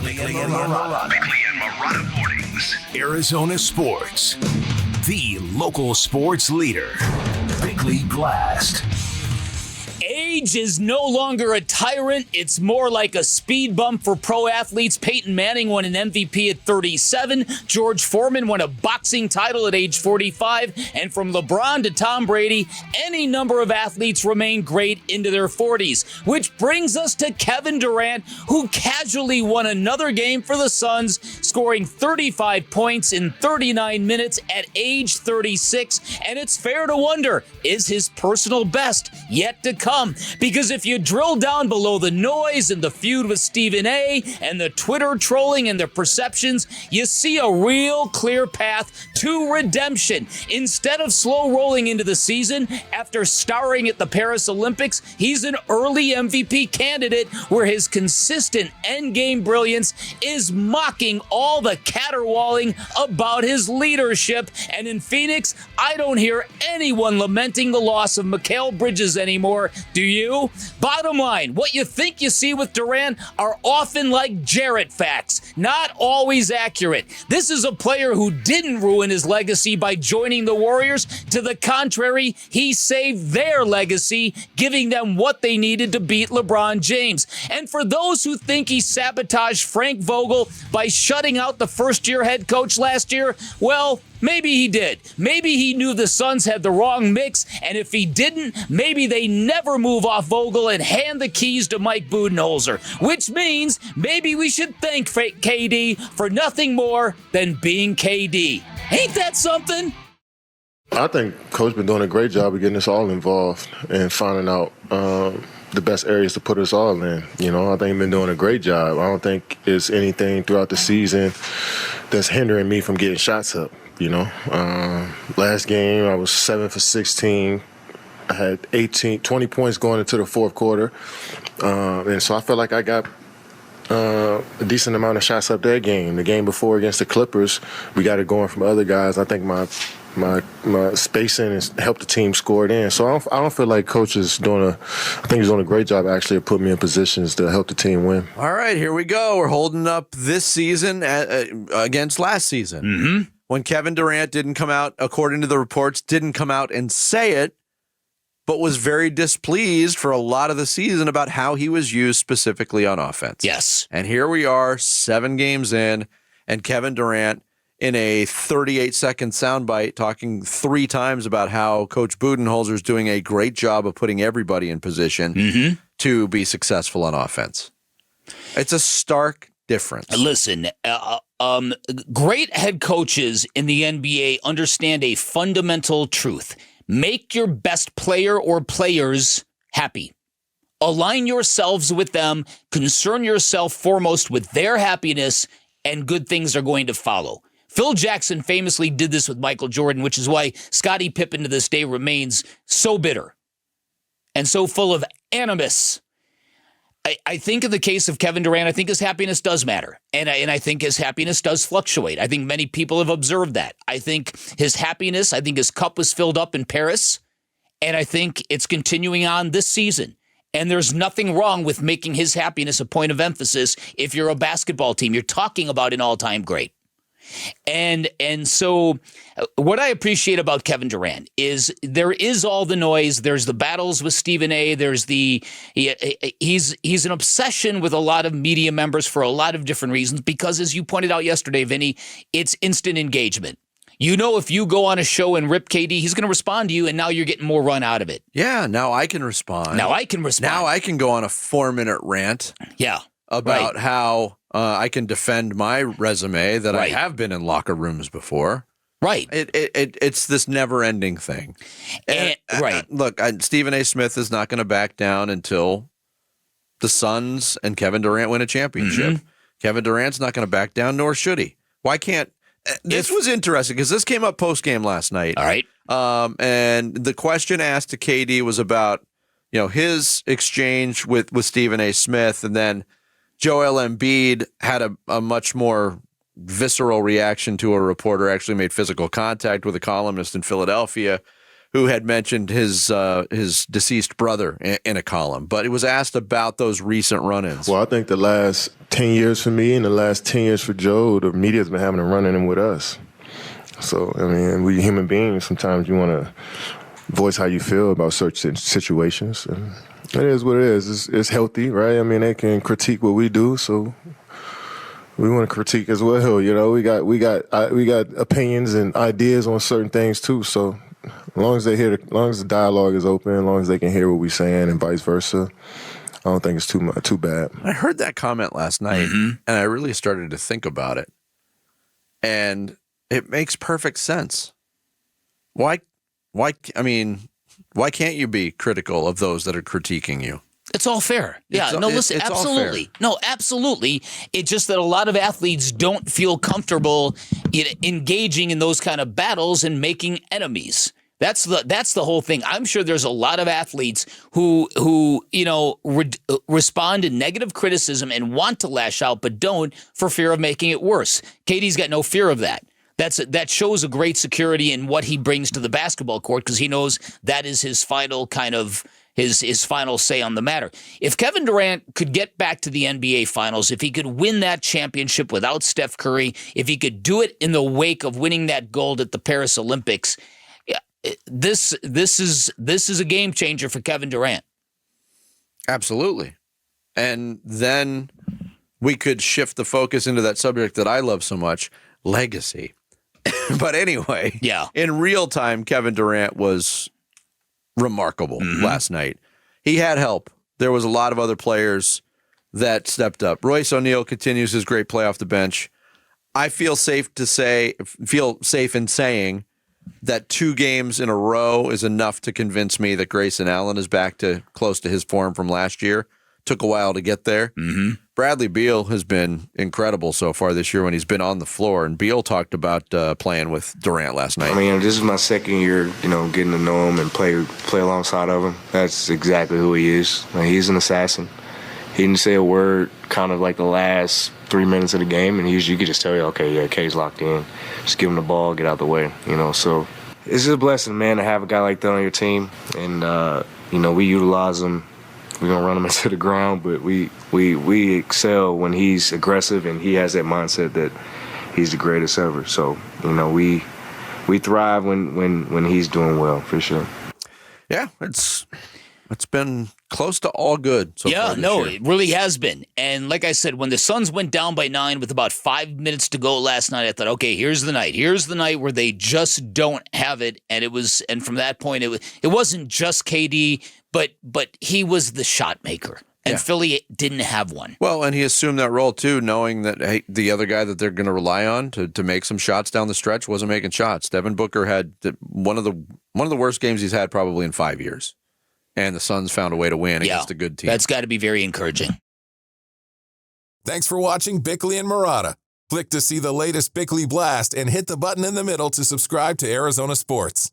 Bickley and Marotta Mornings. Arizona Sports, the local sports leader. Bickley Blast. Age is no longer a tyrant. It's more like a speed bump for pro athletes. Peyton Manning won an MVP at 37. George Foreman won a boxing title at age 45. And from LeBron to Tom Brady, any number of athletes remain great into their 40s. Which brings us to Kevin Durant, who casually won another game for the Suns, scoring 35 points in 39 minutes at age 36. And it's fair to wonder, is his personal best yet to come? Because if you drill down below the noise and the feud with Stephen A. and the Twitter trolling and the perceptions, you see a real clear path to redemption. Instead of slow rolling into the season after starring at the Paris Olympics, he's an early MVP candidate where his consistent endgame brilliance is mocking all the caterwauling about his leadership. And in Phoenix, I don't hear anyone lamenting the loss of Mikal Bridges anymore. Do you? Bottom line, what you think you see with Durant are often like Jarrett facts, not always accurate. This is a player who didn't ruin his legacy by joining the Warriors. To the contrary, he saved their legacy, giving them what they needed to beat LeBron James. And for those who think he sabotaged Frank Vogel by shutting out the first-year head coach last year, well, maybe he did. Maybe he knew the Suns had the wrong mix, and if he didn't, maybe they never move off Vogel and hand the keys to Mike Budenholzer, which means maybe we should thank KD for nothing more than being KD. Ain't that something? I think Coach been doing a great job of getting us all involved and finding out the best areas to put us all in. You know, I think he's been doing a great job. I don't think it's anything throughout the season that's hindering me from getting shots up. You know, last game I was 7 for 16. I had 20 points going into the fourth quarter. And so I feel like I got a decent amount of shots up that game. The game before against the Clippers, we got it going from other guys. I think my spacing has helped the team score it in. So I don't feel like Coach is I think he's doing a great job actually of putting me in positions to help the team win. All right, here we go. We're holding up this season against last season. Mm-hmm. When Kevin Durant didn't come out, according to the reports, didn't come out and say it, but was very displeased for a lot of the season about how he was used specifically on offense. Yes. And here we are, 7 games in, and Kevin Durant in a 38-second soundbite talking 3 times about how Coach Budenholzer is doing a great job of putting everybody in position to be successful on offense. It's a stark difference. Listen, great head coaches in the NBA understand a fundamental truth. Make your best player or players happy. Align yourselves with them. Concern yourself foremost with their happiness, and good things are going to follow. Phil Jackson famously did this with Michael Jordan, which is why Scottie Pippen to this day remains so bitter and so full of animus. I think in the case of Kevin Durant, I think his happiness does matter. And I think his happiness does fluctuate. I think many people have observed that. I think his happiness, I think his cup was filled up in Paris. And I think it's continuing on this season. And there's nothing wrong with making his happiness a point of emphasis if you're a basketball team. You're talking about an all-time great. And so what I appreciate about Kevin Durant is there is all the noise. There's the battles with Stephen A. There's he's an obsession with a lot of media members for a lot of different reasons because, as you pointed out yesterday, Vinny, it's instant engagement. You know, if you go on a show and rip KD, he's going to respond to you, and now you're getting more run out of it. Yeah, now I can respond. Now I can go on a 4-minute rant. Yeah. About how I can defend my resume that I have been in locker rooms before. Right. It's this never-ending thing. Look, Stephen A. Smith is not going to back down until the Suns and Kevin Durant win a championship. Mm-hmm. Kevin Durant's not going to back down, nor should he. Why can't? This was interesting because this came up post-game last night. All right. And the question asked to KD was about, his exchange with Stephen A. Smith, and then Joel Embiid had a much more visceral reaction to a reporter, actually made physical contact with a columnist in Philadelphia who had mentioned his deceased brother in a column, but it was asked about those recent run-ins. Well, I think the last 10 years for me and the last 10 years for Joe, the media's been having a run-in with us. So, I mean, we human beings, sometimes you want to voice how you feel about certain situations. And it is what it is. It's healthy, right? I mean, they can critique what we do, so we want to critique as well. You know, we got opinions and ideas on certain things too. So, as long as the dialogue is open, as long as they can hear what we're saying, and vice versa, I don't think it's too bad. I heard that comment last night, and I really started to think about it, and it makes perfect sense. Why can't you be critical of those that are critiquing you? It's all fair. Yeah, listen, it's absolutely. No, absolutely. It's just that a lot of athletes don't feel comfortable engaging in those kind of battles and making enemies. That's the whole thing. I'm sure there's a lot of athletes who respond to negative criticism and want to lash out, but don't for fear of making it worse. KD's got no fear of that. That shows a great security in what he brings to the basketball court, because he knows that is his final kind of his final say on the matter. If Kevin Durant could get back to the NBA Finals, if he could win that championship without Steph Curry, if he could do it in the wake of winning that gold at the Paris Olympics, this is a game changer for Kevin Durant. Absolutely. And then we could shift the focus into that subject that I love so much, legacy. But anyway, in real time, Kevin Durant was remarkable last night. He had help. There was a lot of other players that stepped up. Royce O'Neal continues his great play off the bench. I feel safe in saying that 2 games in a row is enough to convince me that Grayson Allen is back to close to his form from last year. Took a while to get there. Bradley Beal has been incredible so far this year when he's been on the floor. And Beal talked about playing with Durant last night. I mean, this is my second year, getting to know him and play alongside of him. That's exactly who he is. He's an assassin. He didn't say a word kind of like the last 3 minutes of the game, and you could just tell you, okay, yeah, K's locked in. Just give him the ball, get out the way, So it's just a blessing, man, to have a guy like that on your team. And, we utilize him. We're going to run him into the ground, but we excel when he's aggressive and he has that mindset that he's the greatest ever. So, we thrive when he's doing well, for sure. Yeah, it's been close to all good so far this year. It really has been. And like I said, when the Suns went down by 9 with about 5 minutes to go last night, I thought, okay, here's the night. Here's the night where they just don't have it. And from that point, it wasn't just KD, but he was the shot maker. And Philly didn't have one. Well, and he assumed that role too, knowing that the other guy that they're going to rely on to make some shots down the stretch wasn't making shots. Devin Booker had one of the worst games he's had probably in 5 years. And the Suns found a way to win against a good team. That's got to be very encouraging. Thanks for watching Bickley and Marotta. Click to see the latest Bickley Blast and hit the button in the middle to subscribe to Arizona Sports.